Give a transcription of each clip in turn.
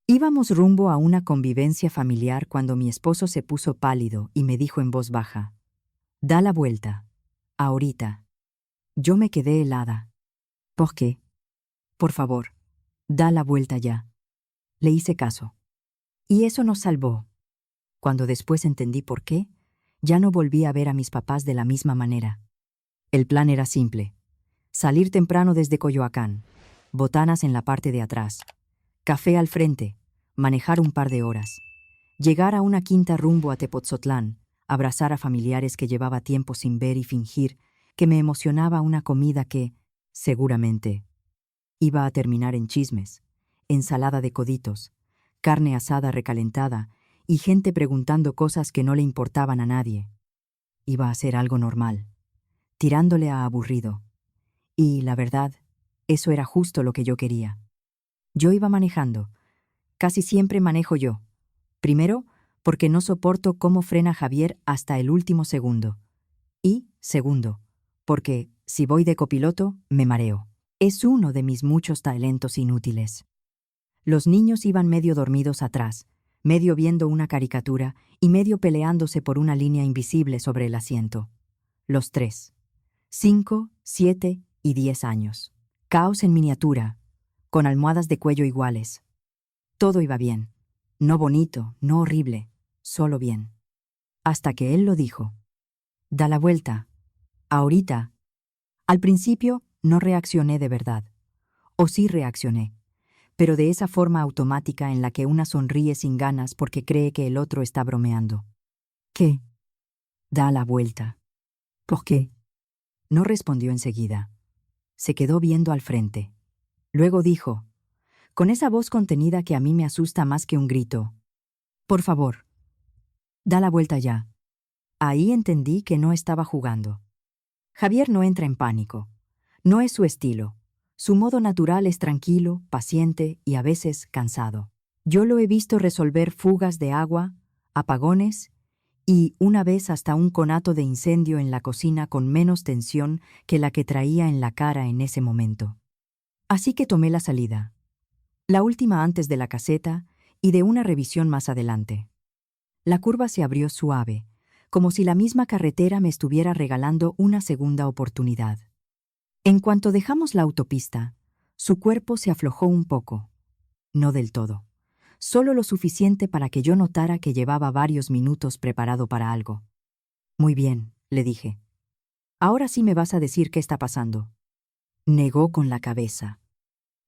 Íbamos rumbo a una convivencia familiar cuando mi esposo se puso pálido y me dijo en voz baja: «Da la vuelta. Ahorita». Yo me quedé helada. «¿Por qué? Por favor, da la vuelta ya». Le hice caso. Y eso nos salvó. Cuando después entendí por qué, ya no volví a ver a mis papás de la misma manera. El plan era simple: salir temprano desde Coyoacán, botanas en la parte de atrás, café al frente, manejar un par de horas, llegar a una quinta rumbo a Tepotzotlán, abrazar a familiares que llevaba tiempo sin ver y fingir que me emocionaba una comida que, seguramente, iba a terminar en chismes, ensalada de coditos, carne asada recalentada y gente preguntando cosas que no le importaban a nadie. Iba a ser algo normal, tirándole a aburrido. Y, la verdad, eso era justo lo que yo quería. Yo iba manejando. Casi siempre manejo yo. Primero, porque no soporto cómo frena Javier hasta el último segundo. Y, segundo, porque, si voy de copiloto, me mareo. Es uno de mis muchos talentos inútiles. Los niños iban medio dormidos atrás, medio viendo una caricatura y medio peleándose por una línea invisible sobre el asiento. Los tres. 5, 7 y 10 años. Caos en miniatura, con almohadas de cuello iguales. Todo iba bien. No bonito, no horrible, solo bien. Hasta que él lo dijo. Da la vuelta. Ahorita. Al principio no reaccioné de verdad. O sí reaccioné, pero de esa forma automática en la que una sonríe sin ganas porque cree que el otro está bromeando. ¿Qué? Da la vuelta. ¿Por qué? No respondió enseguida. Se quedó viendo al frente. Luego dijo, con esa voz contenida que a mí me asusta más que un grito: «Por favor, da la vuelta ya». Ahí entendí que no estaba jugando. Javier no entra en pánico. No es su estilo. Su modo natural es tranquilo, paciente y a veces cansado. Yo lo he visto resolver fugas de agua, apagones y, una vez, hasta un conato de incendio en la cocina con menos tensión que la que traía en la cara en ese momento. Así que tomé la salida. La última antes de la caseta y de una revisión más adelante. La curva se abrió suave, como si la misma carretera me estuviera regalando una segunda oportunidad. En cuanto dejamos la autopista, su cuerpo se aflojó un poco. No del todo. Solo lo suficiente para que yo notara que llevaba varios minutos preparado para algo. «Muy bien», le dije. «Ahora sí me vas a decir qué está pasando». Negó con la cabeza.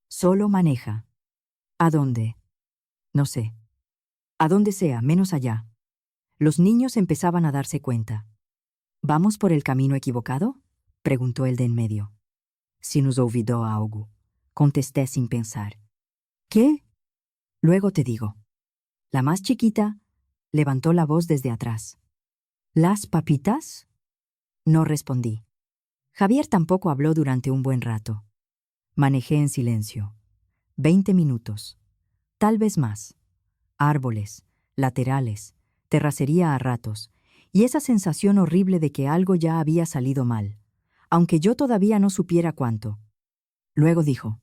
«Solo maneja». «¿A dónde?» «No sé». «A donde sea, menos allá». Los niños empezaban a darse cuenta. «¿Vamos por el camino equivocado?», preguntó el de en medio. «Si nos olvidó algo», contesté sin pensar. «¿Qué?» «Luego te digo». La más chiquita levantó la voz desde atrás. «¿Las papitas?» No respondí. Javier tampoco habló durante un buen rato. Manejé en silencio. 20 minutos. Tal vez más. Árboles, laterales, terracería a ratos, y esa sensación horrible de que algo ya había salido mal, aunque yo todavía no supiera cuánto. Luego dijo: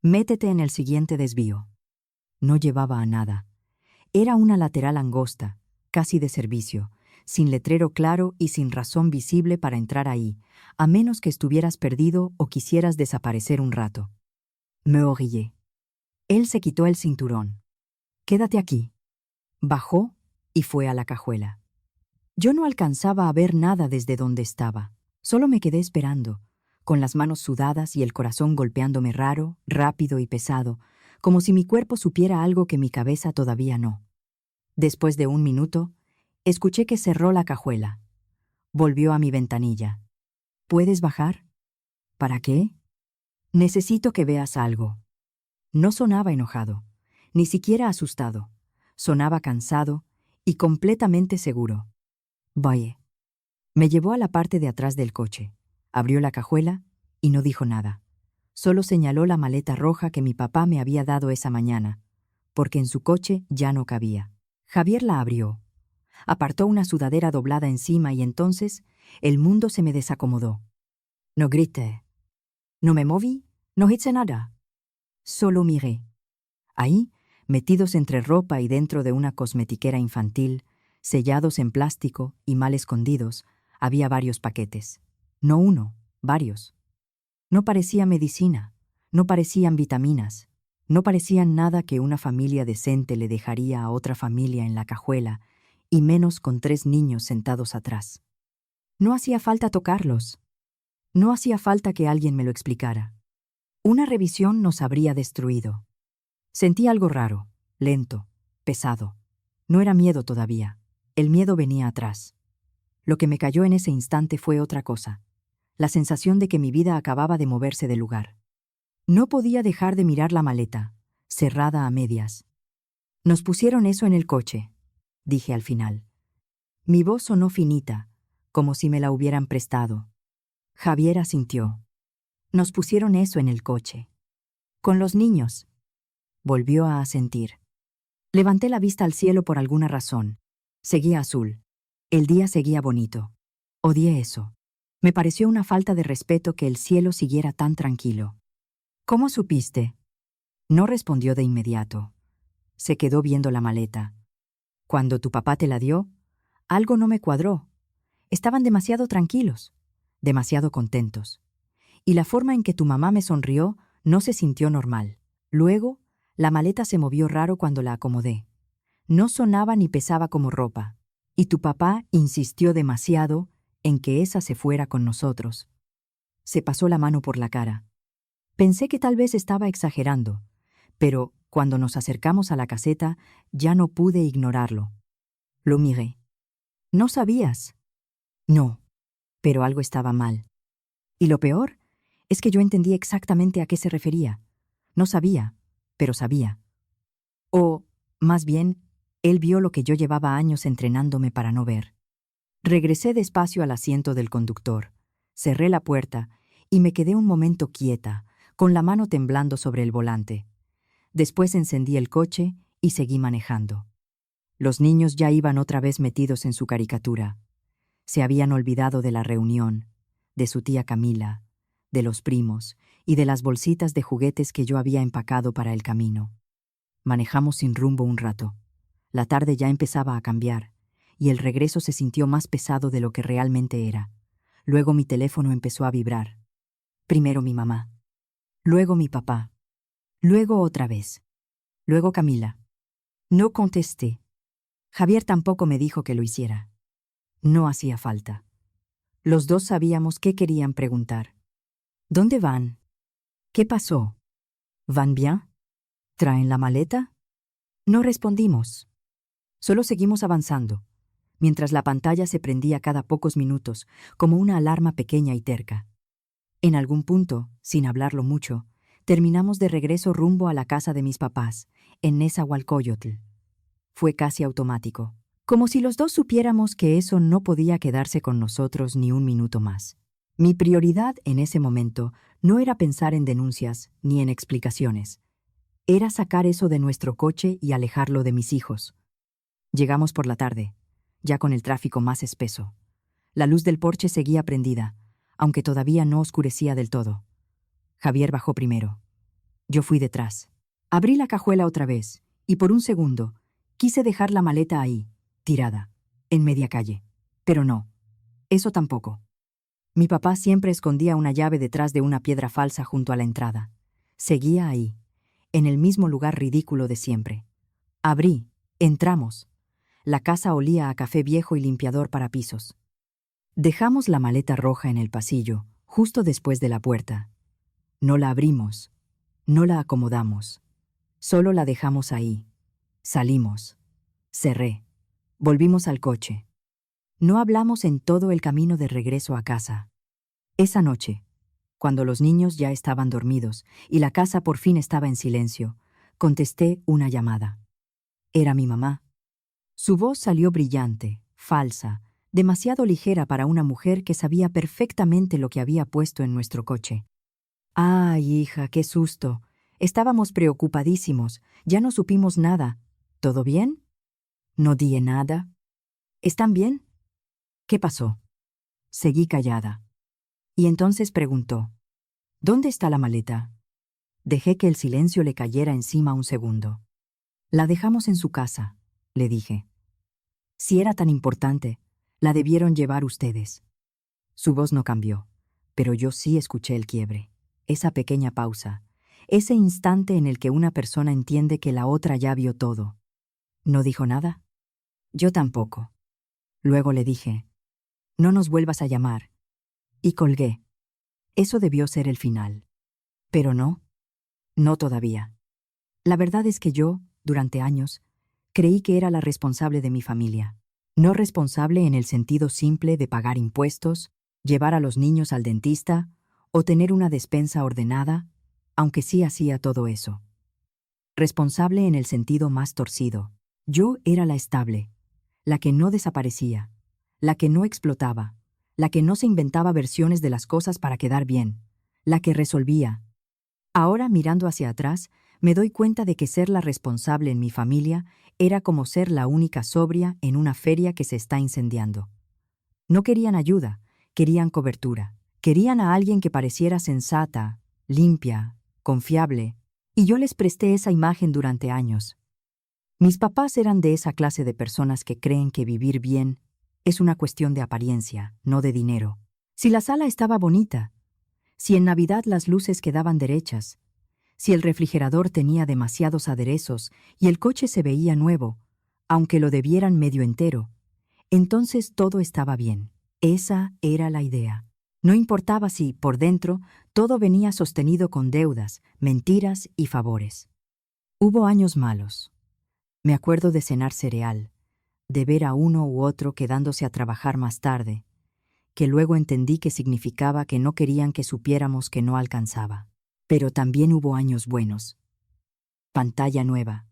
«Métete en el siguiente desvío». No llevaba a nada. Era una lateral angosta, casi de servicio, sin letrero claro y sin razón visible para entrar ahí, a menos que estuvieras perdido o quisieras desaparecer un rato. Me orillé. Él se quitó el cinturón. «Quédate aquí». Bajó y fue a la cajuela. Yo no alcanzaba a ver nada desde donde estaba. Solo me quedé esperando, con las manos sudadas y el corazón golpeándome raro, rápido y pesado, como si mi cuerpo supiera algo que mi cabeza todavía no. Después de un minuto, escuché que cerró la cajuela. Volvió a mi ventanilla. «¿Puedes bajar?» «¿Para qué?» «Necesito que veas algo». No sonaba enojado, ni siquiera asustado. Sonaba cansado y completamente seguro. «Vaya». Me llevó a la parte de atrás del coche, abrió la cajuela y no dijo nada. Solo señaló la maleta roja que mi papá me había dado esa mañana, porque en su coche ya no cabía. Javier la abrió. Apartó una sudadera doblada encima y entonces el mundo se me desacomodó. No grité. No me moví, no hice nada. Solo miré. Ahí, Metidos entre ropa y dentro de una cosmetiquera infantil, sellados en plástico y mal escondidos, había varios paquetes. No uno, varios. No parecía medicina, no parecían vitaminas, no parecían nada que una familia decente le dejaría a otra familia en la cajuela, y menos con 3 niños sentados atrás. No hacía falta tocarlos. No hacía falta que alguien me lo explicara. Una revisión nos habría destruido. Sentí algo raro, lento, pesado. No era miedo todavía. El miedo venía atrás. Lo que me cayó en ese instante fue otra cosa. La sensación de que mi vida acababa de moverse del lugar. No podía dejar de mirar la maleta, cerrada a medias. Nos pusieron eso en el coche, dije al final. Mi voz sonó finita, como si me la hubieran prestado. Javier asintió. Nos pusieron eso en el coche. Con los niños. Volvió a asentir. Levanté la vista al cielo por alguna razón. Seguía azul. El día seguía bonito. Odié eso. Me pareció una falta de respeto que el cielo siguiera tan tranquilo. ¿Cómo supiste? No respondió de inmediato. Se quedó viendo la maleta. Cuando tu papá te la dio, algo no me cuadró. Estaban demasiado tranquilos, demasiado contentos. Y la forma en que tu mamá me sonrió no se sintió normal. Luego, la maleta se movió raro cuando la acomodé. No sonaba ni pesaba como ropa. Y tu papá insistió demasiado en que esa se fuera con nosotros. Se pasó la mano por la cara. Pensé que tal vez estaba exagerando, pero cuando nos acercamos a la caseta ya no pude ignorarlo. Lo miré. ¿No sabías? No, pero algo estaba mal. Y lo peor es que yo entendí exactamente a qué se refería. No sabía, pero sabía. O, más bien, él vio lo que yo llevaba años entrenándome para no ver. Regresé despacio al asiento del conductor, cerré la puerta y me quedé un momento quieta, con la mano temblando sobre el volante. Después encendí el coche y seguí manejando. Los niños ya iban otra vez metidos en su caricatura. Se habían olvidado de la reunión, de su tía Camila, de los primos y de las bolsitas de juguetes que yo había empacado para el camino. Manejamos sin rumbo un rato. La tarde ya empezaba a cambiar, y el regreso se sintió más pesado de lo que realmente era. Luego mi teléfono empezó a vibrar. Primero mi mamá. Luego mi papá. Luego otra vez. Luego Camila. No contesté. Javier tampoco me dijo que lo hiciera. No hacía falta. Los dos sabíamos qué querían preguntar. ¿Dónde van? ¿Qué pasó? ¿Van bien? ¿Traen la maleta? No respondimos. Solo seguimos avanzando, mientras la pantalla se prendía cada pocos minutos, como una alarma pequeña y terca. En algún punto, sin hablarlo mucho, terminamos de regreso rumbo a la casa de mis papás, en Nezahualcóyotl. Fue casi automático, como si los dos supiéramos que eso no podía quedarse con nosotros ni un minuto más. Mi prioridad en ese momento no era pensar en denuncias ni en explicaciones. Era sacar eso de nuestro coche y alejarlo de mis hijos. Llegamos por la tarde, ya con el tráfico más espeso. La luz del porche seguía prendida, aunque todavía no oscurecía del todo. Javier bajó primero. Yo fui detrás. Abrí la cajuela otra vez, y por un segundo quise dejar la maleta ahí, tirada, en media calle. Pero no, eso tampoco. Mi papá siempre escondía una llave detrás de una piedra falsa junto a la entrada. Seguía ahí, en el mismo lugar ridículo de siempre. Abrí, entramos. La casa olía a café viejo y limpiador para pisos. Dejamos la maleta roja en el pasillo, justo después de la puerta. No la abrimos, no la acomodamos. Solo la dejamos ahí. Salimos. Cerré. Volvimos al coche. No hablamos en todo el camino de regreso a casa. Esa noche, cuando los niños ya estaban dormidos y la casa por fin estaba en silencio, contesté una llamada. Era mi mamá. Su voz salió brillante, falsa, demasiado ligera para una mujer que sabía perfectamente lo que había puesto en nuestro coche. «Ay, hija, qué susto. Estábamos preocupadísimos. Ya no supimos nada. ¿Todo bien?» No dije nada. ¿Están bien? ¿Qué pasó? Seguí callada. Y entonces preguntó, ¿dónde está la maleta? Dejé que el silencio le cayera encima un segundo. La dejamos en su casa, le dije. Si era tan importante, la debieron llevar ustedes. Su voz no cambió, pero yo sí escuché el quiebre, esa pequeña pausa, ese instante en el que una persona entiende que la otra ya vio todo. ¿No dijo nada? Yo tampoco. Luego le dije, no nos vuelvas a llamar. Y colgué. Eso debió ser el final. Pero no, no todavía. La verdad es que yo, durante años, creí que era la responsable de mi familia. No responsable en el sentido simple de pagar impuestos, llevar a los niños al dentista o tener una despensa ordenada, aunque sí hacía todo eso. Responsable en el sentido más torcido. Yo era la estable, la que no desaparecía, la que no explotaba, la que no se inventaba versiones de las cosas para quedar bien, la que resolvía. Ahora, mirando hacia atrás, me doy cuenta de que ser la responsable en mi familia era como ser la única sobria en una feria que se está incendiando. No querían ayuda, querían cobertura. Querían a alguien que pareciera sensata, limpia, confiable, y yo les presté esa imagen durante años. Mis papás eran de esa clase de personas que creen que vivir bien es una cuestión de apariencia, no de dinero. Si la sala estaba bonita, si en Navidad las luces quedaban derechas, si el refrigerador tenía demasiados aderezos y el coche se veía nuevo, aunque lo debieran medio entero, entonces todo estaba bien. Esa era la idea. No importaba si, por dentro, todo venía sostenido con deudas, mentiras y favores. Hubo años malos. Me acuerdo de cenar cereal, de ver a uno u otro quedándose a trabajar más tarde, que luego entendí que significaba que no querían que supiéramos que no alcanzaba. Pero también hubo años buenos. Pantalla nueva.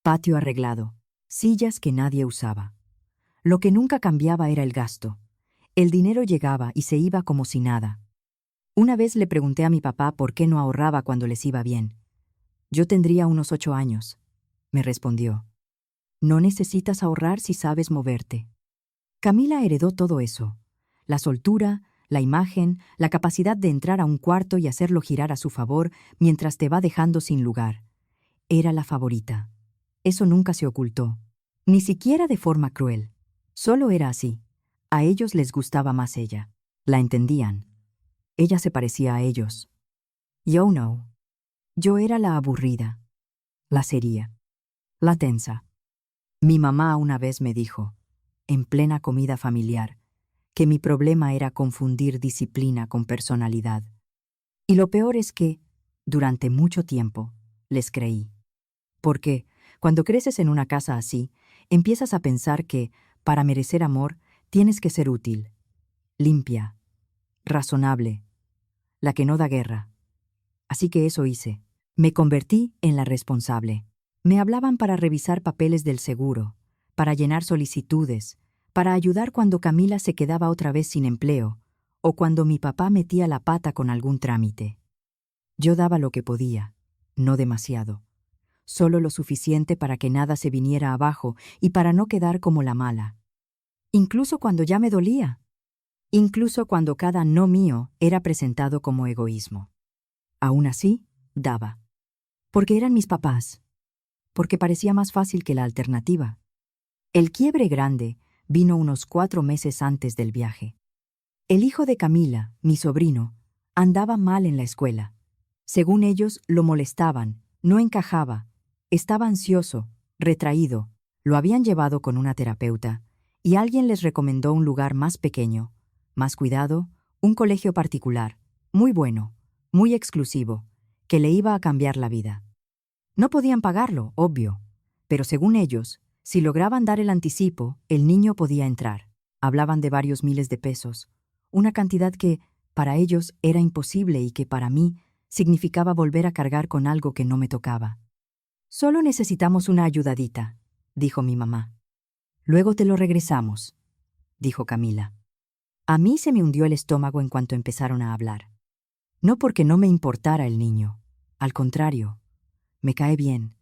Patio arreglado. Sillas que nadie usaba. Lo que nunca cambiaba era el gasto. El dinero llegaba y se iba como si nada. Una vez le pregunté a mi papá por qué no ahorraba cuando les iba bien. Yo tendría unos 8 años. Me respondió. No necesitas ahorrar si sabes moverte. Camila heredó todo eso. La soltura, la imagen, la capacidad de entrar a un cuarto y hacerlo girar a su favor mientras te va dejando sin lugar. Era la favorita. Eso nunca se ocultó. Ni siquiera de forma cruel. Solo era así. A ellos les gustaba más ella. La entendían. Ella se parecía a ellos. Yo no. Yo era la aburrida. La seria. La tensa. Mi mamá una vez me dijo, en plena comida familiar, que mi problema era confundir disciplina con personalidad. Y lo peor es que, durante mucho tiempo, les creí. Porque, cuando creces en una casa así, empiezas a pensar que, para merecer amor, tienes que ser útil, limpia, razonable, la que no da guerra. Así que eso hice. Me convertí en la responsable. Me hablaban para revisar papeles del seguro, para llenar solicitudes, para ayudar cuando Camila se quedaba otra vez sin empleo, o cuando mi papá metía la pata con algún trámite. Yo daba lo que podía, no demasiado, solo lo suficiente para que nada se viniera abajo y para no quedar como la mala. Incluso cuando ya me dolía. Incluso cuando cada no mío era presentado como egoísmo. Aún así, daba. Porque eran mis papás. Porque parecía más fácil que la alternativa. El quiebre grande vino unos 4 meses antes del viaje. El hijo de Camila, mi sobrino, andaba mal en la escuela. Según ellos, lo molestaban, no encajaba, estaba ansioso, retraído, lo habían llevado con una terapeuta, y alguien les recomendó un lugar más pequeño, más cuidado, un colegio particular, muy bueno, muy exclusivo, que le iba a cambiar la vida. No podían pagarlo, obvio, pero según ellos, si lograban dar el anticipo, el niño podía entrar. Hablaban de varios miles de pesos, una cantidad que, para ellos, era imposible y que para mí significaba volver a cargar con algo que no me tocaba. Solo necesitamos una ayudadita, dijo mi mamá. Luego te lo regresamos, dijo Camila. A mí se me hundió el estómago en cuanto empezaron a hablar. No porque no me importara el niño, al contrario, me cae bien,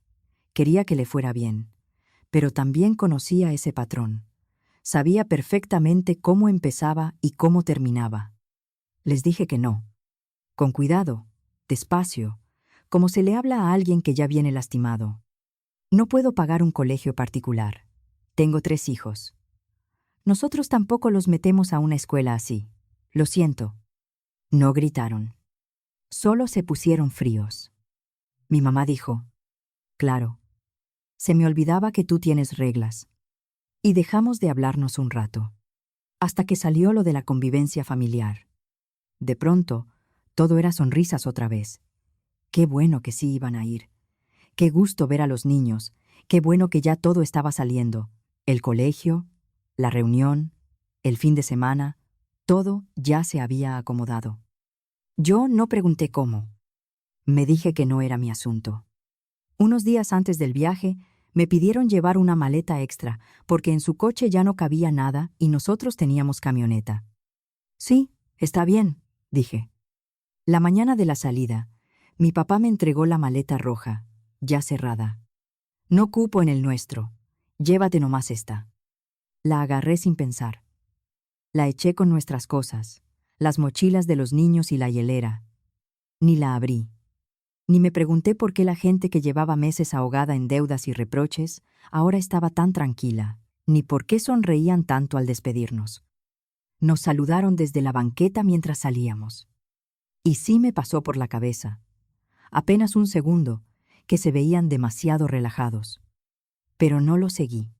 quería que le fuera bien, pero también conocía ese patrón. Sabía perfectamente cómo empezaba y cómo terminaba. Les dije que no. Con cuidado, despacio, como se le habla a alguien que ya viene lastimado. No puedo pagar un colegio particular. Tengo 3 hijos. Nosotros tampoco los metemos a una escuela así. Lo siento. No gritaron. Solo se pusieron fríos. Mi mamá dijo, claro. Se me olvidaba que tú tienes reglas. Y dejamos de hablarnos un rato. Hasta que salió lo de la convivencia familiar. De pronto, todo era sonrisas otra vez. Qué bueno que sí iban a ir. Qué gusto ver a los niños. Qué bueno que ya todo estaba saliendo. El colegio, la reunión, el fin de semana, todo ya se había acomodado. Yo no pregunté cómo. Me dije que no era mi asunto. Unos días antes del viaje, me pidieron llevar una maleta extra, porque en su coche ya no cabía nada y nosotros teníamos camioneta. Sí, está bien, dije. La mañana de la salida, mi papá me entregó la maleta roja, ya cerrada. No cupo en el nuestro. Llévate nomás esta. La agarré sin pensar. La eché con nuestras cosas, las mochilas de los niños y la hielera. Ni la abrí. Ni me pregunté por qué la gente que llevaba meses ahogada en deudas y reproches ahora estaba tan tranquila, ni por qué sonreían tanto al despedirnos. Nos saludaron desde la banqueta mientras salíamos. Y sí me pasó por la cabeza, apenas un segundo, que se veían demasiado relajados. Pero no lo seguí.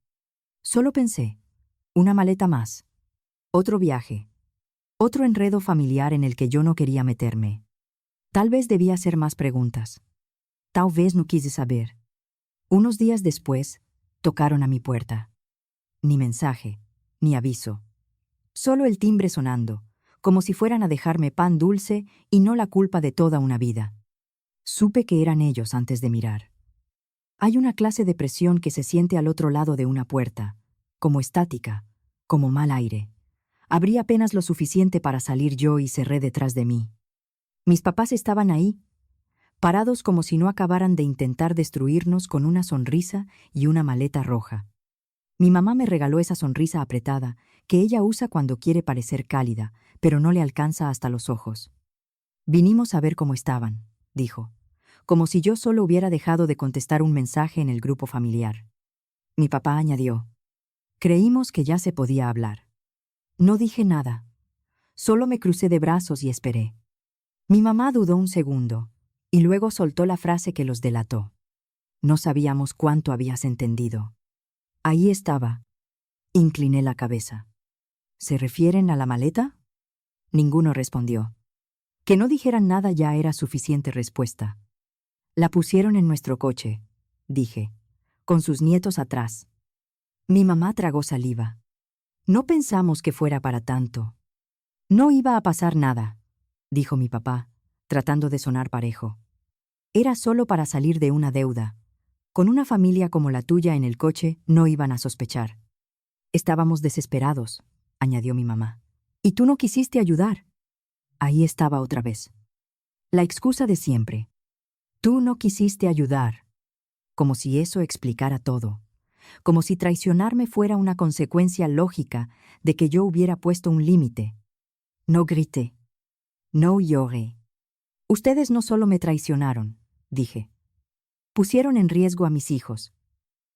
Solo pensé, una maleta más, otro viaje, otro enredo familiar en el que yo no quería meterme. Tal vez debía hacer más preguntas. Tal vez no quise saber. Unos días después, tocaron a mi puerta. Ni mensaje, ni aviso. Solo el timbre sonando, como si fueran a dejarme pan dulce y no la culpa de toda una vida. Supe que eran ellos antes de mirar. Hay una clase de presión que se siente al otro lado de una puerta, como estática, como mal aire. Abrí apenas lo suficiente para salir yo y cerré detrás de mí. Mis papás estaban ahí, parados como si no acabaran de intentar destruirnos con una sonrisa y una maleta roja. Mi mamá me regaló esa sonrisa apretada que ella usa cuando quiere parecer cálida, pero no le alcanza hasta los ojos. Vinimos a ver cómo estaban, dijo, como si yo solo hubiera dejado de contestar un mensaje en el grupo familiar. Mi papá añadió, creímos que ya se podía hablar. No dije nada, solo me crucé de brazos y esperé. Mi mamá dudó un segundo, y luego soltó la frase que los delató. No sabíamos cuánto habías entendido. Ahí estaba. Incliné la cabeza. ¿Se refieren a la maleta? Ninguno respondió. Que no dijeran nada ya era suficiente respuesta. La pusieron en nuestro coche, dije, con sus nietos atrás. Mi mamá tragó saliva. No pensamos que fuera para tanto. No iba a pasar nada, dijo mi papá, tratando de sonar parejo. Era solo para salir de una deuda. Con una familia como la tuya en el coche no iban a sospechar. Estábamos desesperados, añadió mi mamá. Y tú no quisiste ayudar. Ahí estaba otra vez. La excusa de siempre. Tú no quisiste ayudar. Como si eso explicara todo. Como si traicionarme fuera una consecuencia lógica de que yo hubiera puesto un límite. No grité. No lloré. Ustedes no solo me traicionaron, dije. Pusieron en riesgo a mis hijos.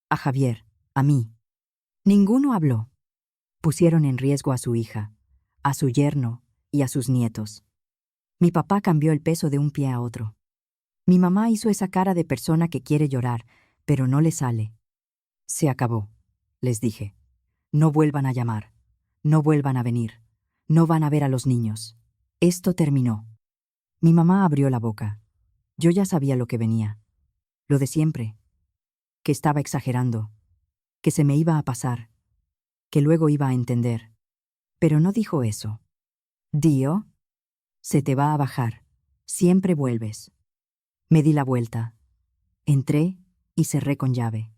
A Javier, a mí. Ninguno habló. Pusieron en riesgo a su hija, a su yerno y a sus nietos. Mi papá cambió el peso de un pie a otro. Mi mamá hizo esa cara de persona que quiere llorar, pero no le sale. Se acabó, les dije. No vuelvan a llamar. No vuelvan a venir. No van a ver a los niños. Esto terminó. Mi mamá abrió la boca. Yo ya sabía lo que venía. Lo de siempre. Que estaba exagerando. Que se me iba a pasar. Que luego iba a entender. Pero no dijo eso. Dio, se te va a bajar. Siempre vuelves. Me di la vuelta. Entré y cerré con llave.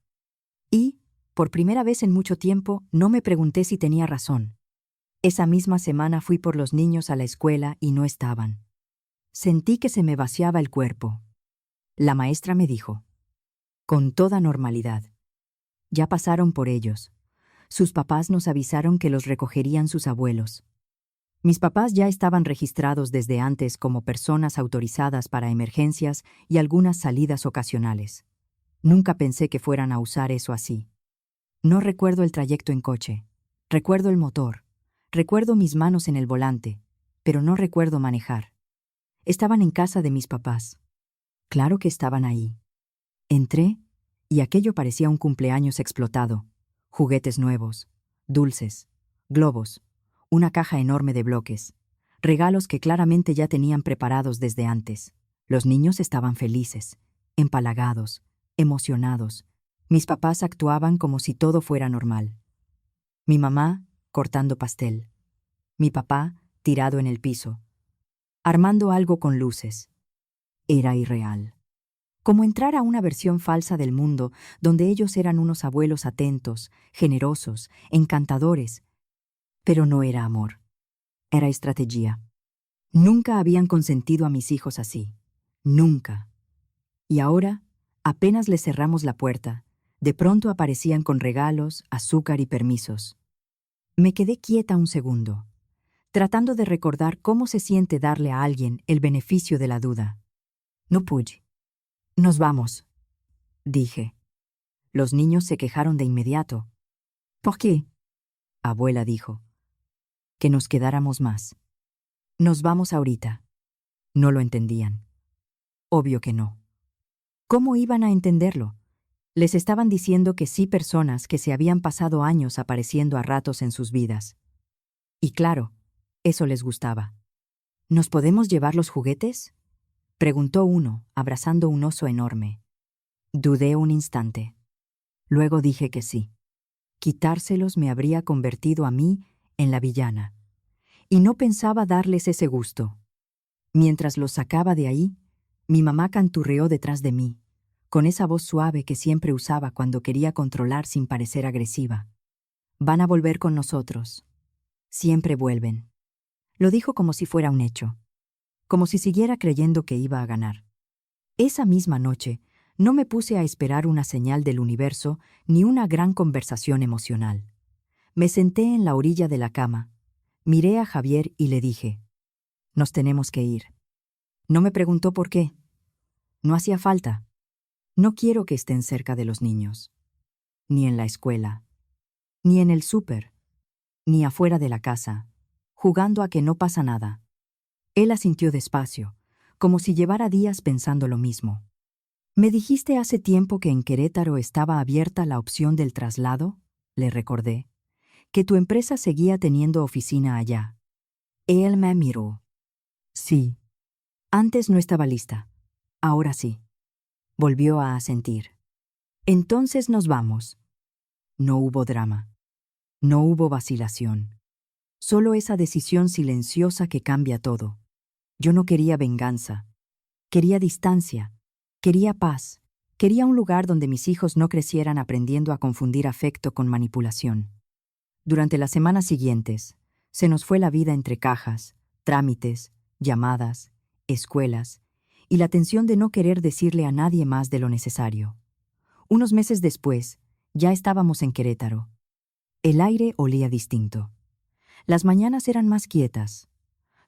Y, por primera vez en mucho tiempo, no me pregunté si tenía razón. Esa misma semana fui por los niños a la escuela y no estaban. Sentí que se me vaciaba el cuerpo. La maestra me dijo, con toda normalidad, ya pasaron por ellos. Sus papás nos avisaron que los recogerían sus abuelos. Mis papás ya estaban registrados desde antes como personas autorizadas para emergencias y algunas salidas ocasionales. Nunca pensé que fueran a usar eso así. No recuerdo el trayecto en coche. Recuerdo el motor. Recuerdo mis manos en el volante, pero no recuerdo manejar. Estaban en casa de mis papás. Claro que estaban ahí. Entré y aquello parecía un cumpleaños explotado. Juguetes nuevos, dulces, globos, una caja enorme de bloques, regalos que claramente ya tenían preparados desde antes. Los niños estaban felices, empalagados, emocionados. Mis papás actuaban como si todo fuera normal. Mi mamá cortando pastel. Mi papá tirado en el piso, armando algo con luces. Era irreal. Como entrar a una versión falsa del mundo donde ellos eran unos abuelos atentos, generosos, encantadores. Pero no era amor. Era estrategia. Nunca habían consentido a mis hijos así. Nunca. Y ahora, apenas les cerramos la puerta, de pronto aparecían con regalos, azúcar y permisos. Me quedé quieta un segundo, tratando de recordar cómo se siente darle a alguien el beneficio de la duda. No pude. Nos vamos, dije. Los niños se quejaron de inmediato. ¿Por qué? Abuela dijo. Que nos quedáramos más. Nos vamos ahorita. No lo entendían. Obvio que no. ¿Cómo iban a entenderlo? Les estaban diciendo que sí personas que se habían pasado años apareciendo a ratos en sus vidas. Y claro, eso les gustaba. ¿Nos podemos llevar los juguetes? Preguntó uno, abrazando un oso enorme. Dudé un instante. Luego dije que sí. Quitárselos me habría convertido a mí en la villana. Y no pensaba darles ese gusto. Mientras los sacaba de ahí, mi mamá canturreó detrás de mí, con esa voz suave que siempre usaba cuando quería controlar sin parecer agresiva. Van a volver con nosotros. Siempre vuelven. Lo dijo como si fuera un hecho. Como si siguiera creyendo que iba a ganar. Esa misma noche, no me puse a esperar una señal del universo ni una gran conversación emocional. Me senté en la orilla de la cama, miré a Javier y le dije, nos tenemos que ir. No me preguntó por qué. No hacía falta. No quiero que estén cerca de los niños. Ni en la escuela. Ni en el súper. Ni afuera de la casa, jugando a que no pasa nada. Él asintió despacio, como si llevara días pensando lo mismo. «Me dijiste hace tiempo que en Querétaro estaba abierta la opción del traslado», le recordé, «que tu empresa seguía teniendo oficina allá». Él me miró. «Sí. Antes no estaba lista. Ahora sí». Volvió a asentir. «Entonces nos vamos». No hubo drama. No hubo vacilación. Solo esa decisión silenciosa que cambia todo. Yo no quería venganza. Quería distancia. Quería paz. Quería un lugar donde mis hijos no crecieran aprendiendo a confundir afecto con manipulación. Durante las semanas siguientes, se nos fue la vida entre cajas, trámites, llamadas, escuelas, y la tensión de no querer decirle a nadie más de lo necesario. Unos meses después, ya estábamos en Querétaro. El aire olía distinto. Las mañanas eran más quietas.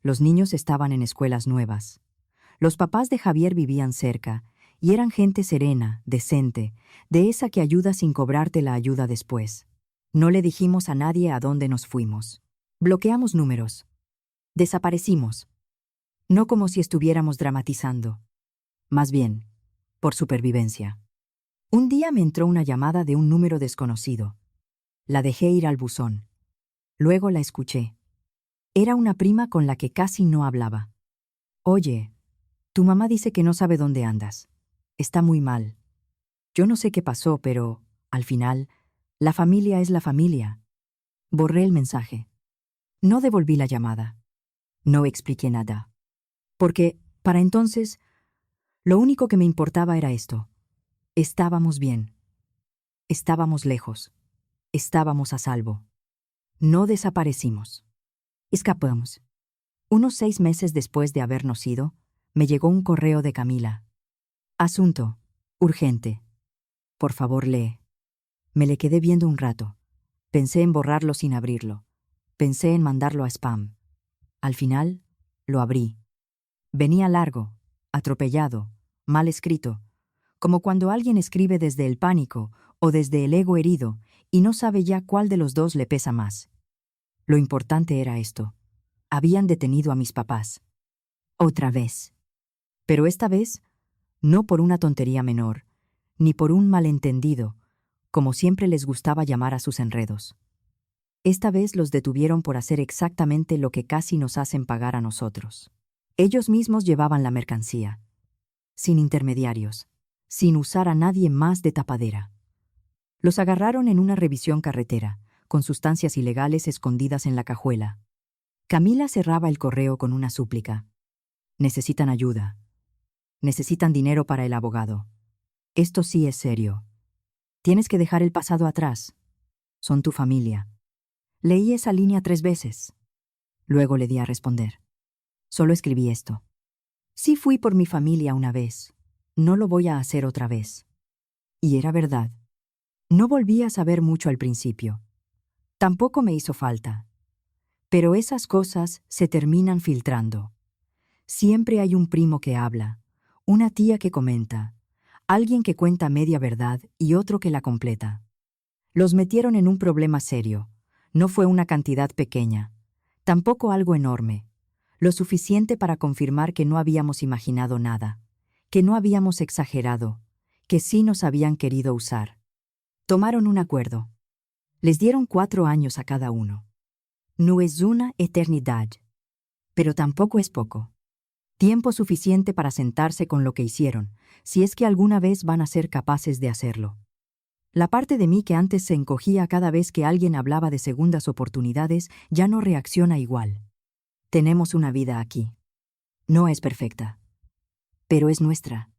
Los niños estaban en escuelas nuevas. Los papás de Javier vivían cerca, y eran gente serena, decente, de esa que ayuda sin cobrarte la ayuda después. No le dijimos a nadie a dónde nos fuimos. Bloqueamos números. Desaparecimos. No como si estuviéramos dramatizando. Más bien, por supervivencia. Un día me entró una llamada de un número desconocido. La dejé ir al buzón. Luego la escuché. Era una prima con la que casi no hablaba. «Oye, tu mamá dice que no sabe dónde andas. Está muy mal. Yo no sé qué pasó, pero, al final, la familia es la familia». Borré el mensaje. No devolví la llamada. No expliqué nada. Porque, para entonces, lo único que me importaba era esto. Estábamos bien. Estábamos lejos. Estábamos a salvo. No desaparecimos. Escapamos. Unos 6 meses después de habernos ido, me llegó un correo de Camila. Asunto. Urgente. Por favor, lee. Me le quedé viendo un rato. Pensé en borrarlo sin abrirlo. Pensé en mandarlo a spam. Al final, lo abrí. Venía largo, atropellado, mal escrito, como cuando alguien escribe desde el pánico o desde el ego herido y no sabe ya cuál de los dos le pesa más. Lo importante era esto. Habían detenido a mis papás. Otra vez. Pero esta vez, no por una tontería menor, ni por un malentendido, como siempre les gustaba llamar a sus enredos. Esta vez los detuvieron por hacer exactamente lo que casi nos hacen pagar a nosotros. Ellos mismos llevaban la mercancía, sin intermediarios, sin usar a nadie más de tapadera. Los agarraron en una revisión carretera, con sustancias ilegales escondidas en la cajuela. Camila cerraba el correo con una súplica. Necesitan ayuda. Necesitan dinero para el abogado. Esto sí es serio. Tienes que dejar el pasado atrás. Son tu familia. Leí esa línea 3 veces. Luego le di a responder. Solo escribí esto. Sí fui por mi familia una vez. No lo voy a hacer otra vez. Y era verdad. No volví a saber mucho al principio. Tampoco me hizo falta. Pero esas cosas se terminan filtrando. Siempre hay un primo que habla, una tía que comenta, alguien que cuenta media verdad y otro que la completa. Los metieron en un problema serio. No fue una cantidad pequeña, tampoco algo enorme, lo suficiente para confirmar que no habíamos imaginado nada, que no habíamos exagerado, que sí nos habían querido usar. Tomaron un acuerdo. Les dieron 4 años a cada uno. No es una eternidad, pero tampoco es poco. Tiempo suficiente para sentarse con lo que hicieron, si es que alguna vez van a ser capaces de hacerlo. La parte de mí que antes se encogía cada vez que alguien hablaba de segundas oportunidades ya no reacciona igual. Tenemos una vida aquí. No es perfecta, pero es nuestra.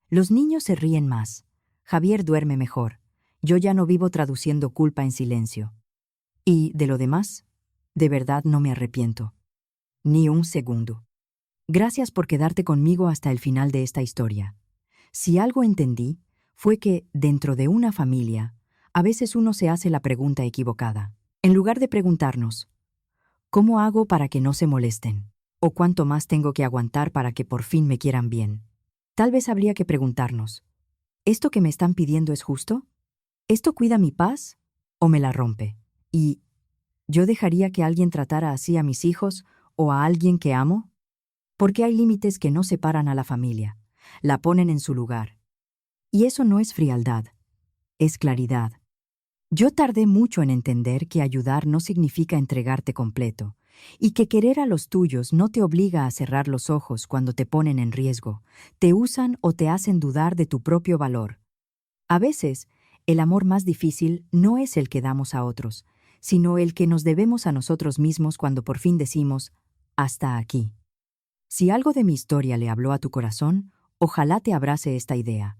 Los niños se ríen más. Javier duerme mejor. Yo ya no vivo traduciendo culpa en silencio. Y, de lo demás, de verdad no me arrepiento. Ni un segundo. Gracias por quedarte conmigo hasta el final de esta historia. Si algo entendí, fue que, dentro de una familia, a veces uno se hace la pregunta equivocada. En lugar de preguntarnos, ¿cómo hago para que no se molesten? ¿O cuánto más tengo que aguantar para que por fin me quieran bien? Tal vez habría que preguntarnos, ¿esto que me están pidiendo es justo? ¿Esto cuida mi paz o me la rompe? ¿Y yo dejaría que alguien tratara así a mis hijos o a alguien que amo? Porque hay límites que no separan a la familia, la ponen en su lugar. Y eso no es frialdad, es claridad. Yo tardé mucho en entender que ayudar no significa entregarte completo, y que querer a los tuyos no te obliga a cerrar los ojos cuando te ponen en riesgo, te usan o te hacen dudar de tu propio valor. A veces, el amor más difícil no es el que damos a otros, sino el que nos debemos a nosotros mismos cuando por fin decimos, hasta aquí. Si algo de mi historia le habló a tu corazón, ojalá te abrace esta idea.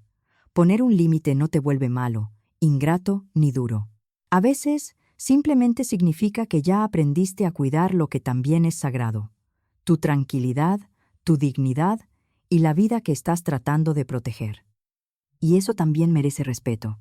Poner un límite no te vuelve malo, ingrato ni duro. A veces, simplemente significa que ya aprendiste a cuidar lo que también es sagrado. Tu tranquilidad, tu dignidad y la vida que estás tratando de proteger. Y eso también merece respeto.